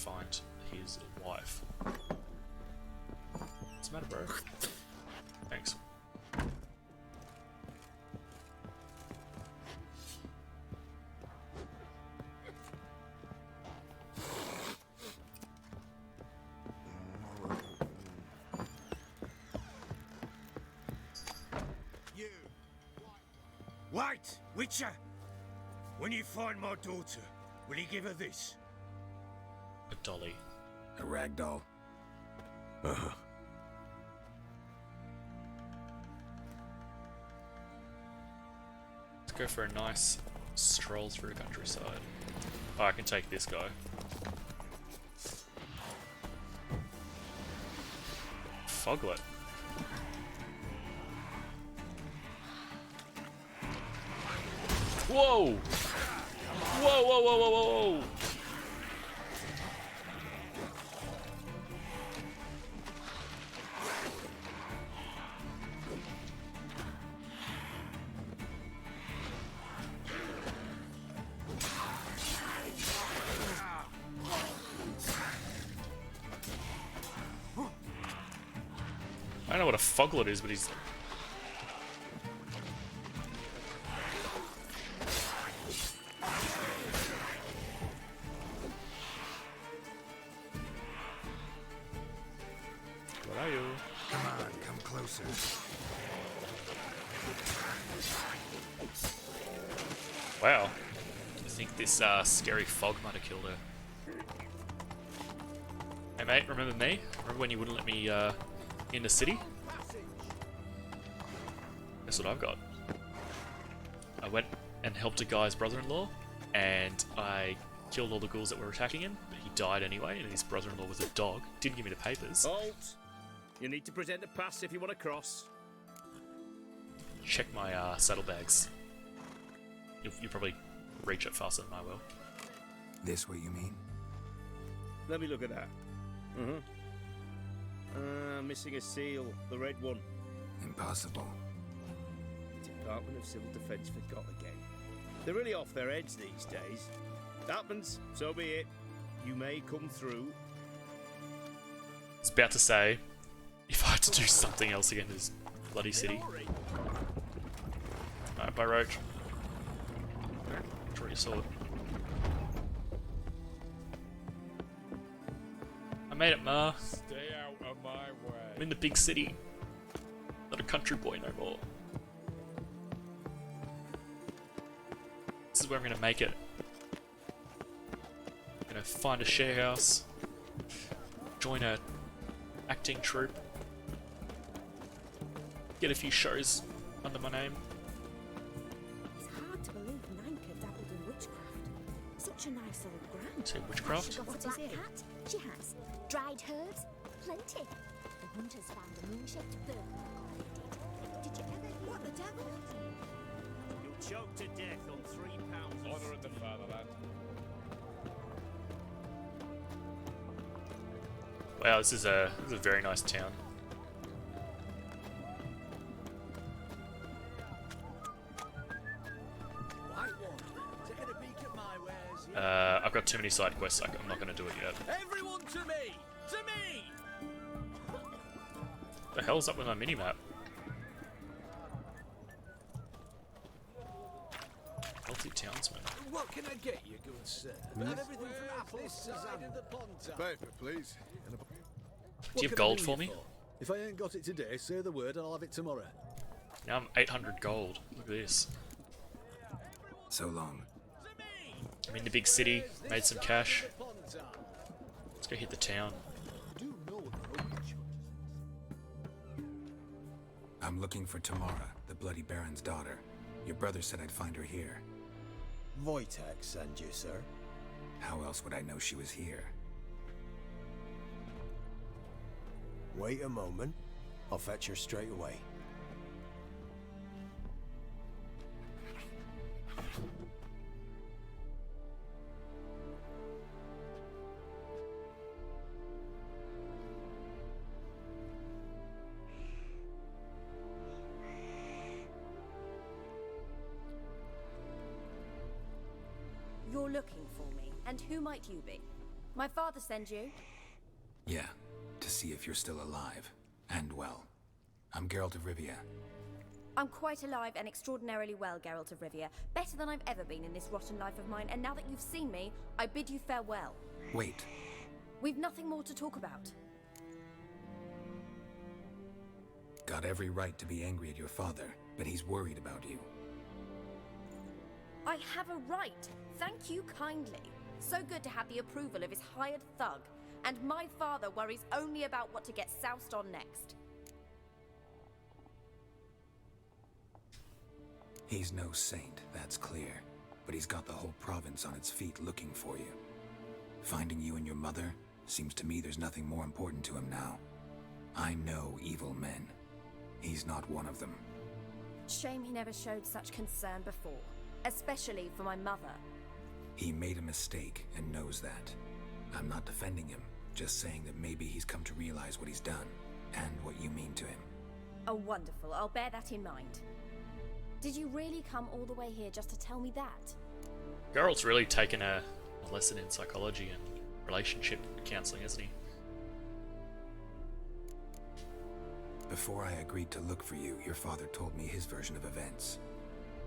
find his wife. What's the matter, bro? Thanks. Wait, Witcher! When you find my daughter, will you give her this? A dolly. A rag doll. Uh-huh. Let's go for a nice stroll through the countryside. Oh, I can take this guy. Foglet. Whoa! Whoa, whoa, whoa, whoa, whoa, whoa! I don't know what a foglet is, but he's... What are you? Come on, come closer. Wow. I think this scary fog might have killed her. Hey mate, remember me? Remember when you wouldn't let me in the city? That's what I've got. I went and helped a guy's brother-in-law, and I killed all the ghouls that were attacking him, but he died anyway, and his brother-in-law was a dog. Didn't give me the papers. Halt! You need to present a pass if you want to cross. Check my saddlebags. You'll probably reach it faster than I will. This what you mean? Let me look at that. Missing a seal, the red one. Impossible. Department of Civil Defence forgot again. They're really off their heads these days. Happens, so be it. You may come through. I was about to say, if I had to do something else again in this bloody city. Alright, bye Roach. Draw your sword. I made it, Ma. Stay out of my way. I'm in the big city. Not a country boy no more. This is where I'm gonna make it. I'm gonna find a share house, join a acting troupe, get a few shows under my name. It's hard to believe Nanka dabbled in witchcraft. Such a nice old gran. Say witchcraft? She got a black cat? She has. Dried herbs? Plenty. The hunters found a moon-shaped bird. Did you ever hear what the devil? You'll choke to death on 3 pounds of Honor of the fatherland. Wow, this is a very nice town. I've got too many side quests, I'm not going to do it yet. Everyone to me! To me! The hell's up with my minimap? Multi-townsman. What can I get you, good sir? We have everything from apples to the PONTAR. Paper, please. Do you have gold for me? If I ain't got it today, say the word and I'll have it tomorrow. Now I'm 800 gold. Look at this. So long. I'm in the big city, made some cash. Let's go hit the town. I'm looking for Tamara, the Bloody Baron's daughter. Your brother said I'd find her here. Wojtek send you, sir. How else would I know she was here? Wait a moment. I'll fetch her straight away. You're looking for me, and who might you be? My father sends you? Yeah, to see if you're still alive. And well. I'm Geralt of Rivia. I'm quite alive and extraordinarily well, Geralt of Rivia. Better than I've ever been in this rotten life of mine, and now that you've seen me, I bid you farewell. Wait. We've nothing more to talk about. Got every right to be angry at your father, but he's worried about you. I have a right. Thank you kindly. So good to have the approval of his hired thug. And my father worries only about what to get soused on next. He's no saint, that's clear. But he's got the whole province on its feet looking for you. Finding you and your mother, seems to me there's nothing more important to him now. I know evil men. He's not one of them. Shame he never showed such concern before. Especially for my mother. He made a mistake and knows that. I'm not defending him, just saying that maybe he's come to realize what he's done, and what you mean to him. Oh, wonderful. I'll bear that in mind. Did you really come all the way here just to tell me that? Geralt's really taken a lesson in psychology and relationship counseling, hasn't he? Before I agreed to look for you, your father told me his version of events.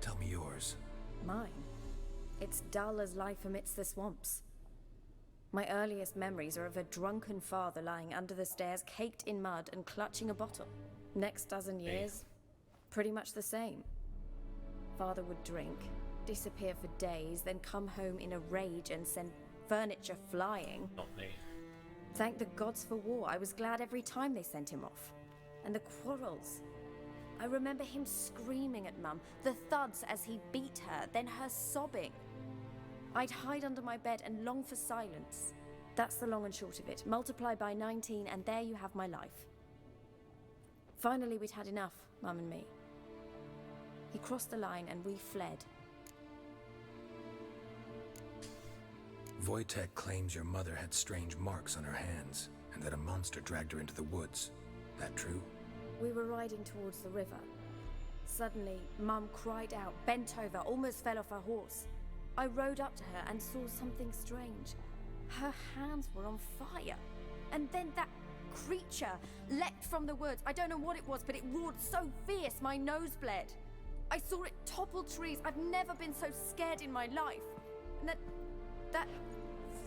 Tell me yours. Mine? It's dull as life amidst the swamps. My earliest memories are of a drunken father lying under the stairs, caked in mud and clutching a bottle. Next dozen years, pretty much the same. Father would drink, disappear for days, then come home in a rage and send furniture flying. Not me. Thank the gods for war. I was glad every time they sent him off. And the quarrels. I remember him screaming at Mum, the thuds as he beat her, then her sobbing. I'd hide under my bed and long for silence. That's the long and short of it. Multiply by 19 and there you have my life. Finally, we'd had enough, Mum and me. He crossed the line and we fled. Wojtek claims your mother had strange marks on her hands, and that a monster dragged her into the woods. That true? We were riding towards the river. Suddenly, Mum cried out, bent over, almost fell off her horse. I rode up to her and saw something strange. Her hands were on fire. And then that creature leapt from the woods. I don't know what it was, but it roared so fierce my nose bled. I saw it topple trees. I've never been so scared in my life. And that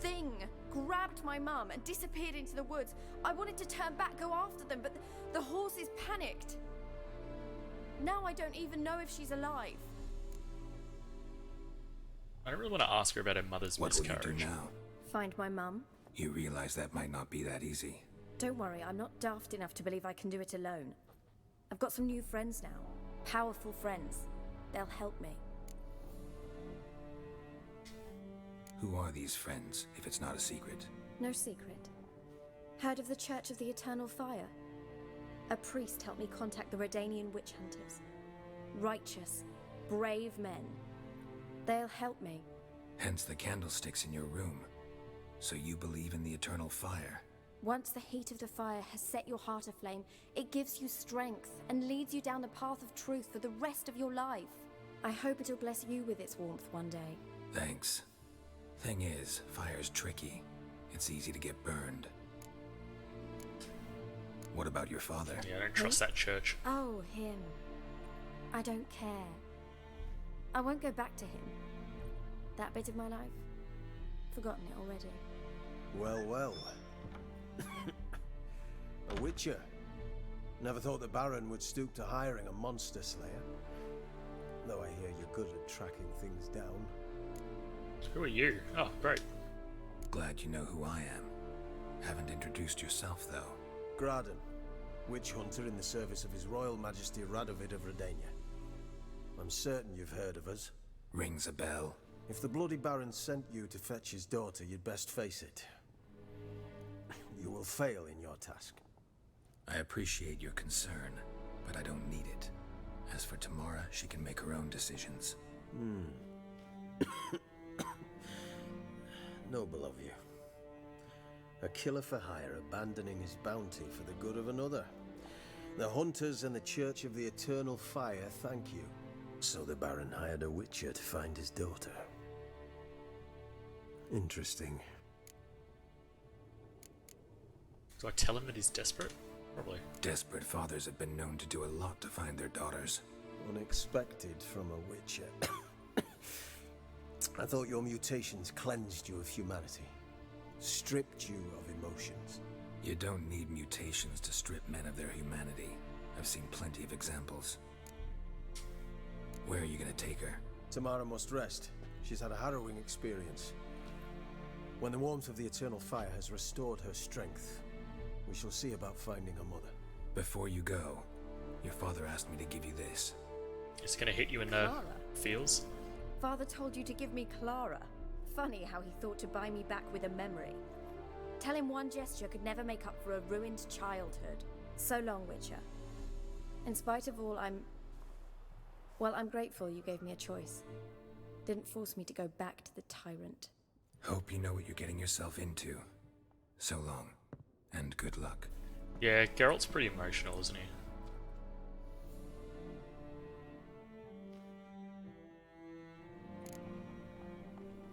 thing grabbed my mum and disappeared into the woods. I wanted to turn back, go after them, but the horses panicked. Now I don't even know if she's alive. I don't really want to ask her about her mother's miscarriage. What will you do now? Find my mum. You realize that might not be that easy. Don't worry, I'm not daft enough to believe I can do it alone. I've got some new friends now. Powerful friends. They'll help me. Who are these friends, if it's not a secret? No secret. Heard of the Church of the Eternal Fire? A priest helped me contact the Redanian witch hunters. Righteous, brave men. They'll help me. Hence the candlesticks in your room. So you believe in the eternal fire? Once the heat of the fire has set your heart aflame, it gives you strength and leads you down the path of truth for the rest of your life. I hope it'll bless you with its warmth one day. Thanks. Thing is, fire's tricky. It's easy to get burned. What about your father? Yeah, I don't trust that church. Oh, him. I don't care. I won't go back to him. That bit of my life? Forgotten it already. Well, well. A witcher. Never thought the Baron would stoop to hiring a monster slayer. Though I hear you're good at tracking things down. Who are you? Oh, great. Glad you know who I am. Haven't introduced yourself, though. Graden, witch hunter in the service of His Royal Majesty Radovid of Redania. I'm certain you've heard of us. Rings a bell. If the Bloody Baron sent you to fetch his daughter, you'd best face it. You will fail in your task. I appreciate your concern, but I don't need it. As for Tamara, she can make her own decisions. Noble of you. A killer for hire abandoning his bounty for the good of another. The hunters and the Church of the Eternal Fire thank you. So the Baron hired a witcher to find his daughter. Interesting. Do I tell him that he's desperate? Probably. Desperate fathers have been known to do a lot to find their daughters. Unexpected from a witcher. I thought your mutations cleansed you of humanity, stripped you of emotions. You don't need mutations to strip men of their humanity. I've seen plenty of examples. Where are you gonna take her? Tamara must rest. She's had a harrowing experience. When the warmth of the eternal fire has restored her strength, we shall see about finding her mother. Before you go, your father asked me to give you this. It's gonna hit you in the Clara? feels. Father told you to give me Clara. Funny how he thought to buy me back with a memory. Tell him one gesture could never make up for a ruined childhood. So long, Witcher. In spite of all, I'm grateful you gave me a choice. Didn't force me to go back to the tyrant. Hope you know what you're getting yourself into. So long, and good luck. Yeah, Geralt's pretty emotional, isn't he?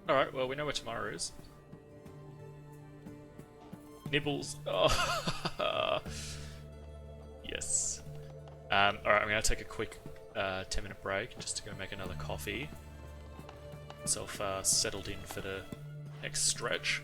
Alright, well, we know where Tamara is. Nibbles. Oh. Yes. Alright, I'm going to take a quick 10-minute break just to go make another coffee. Myself settled in for the next stretch.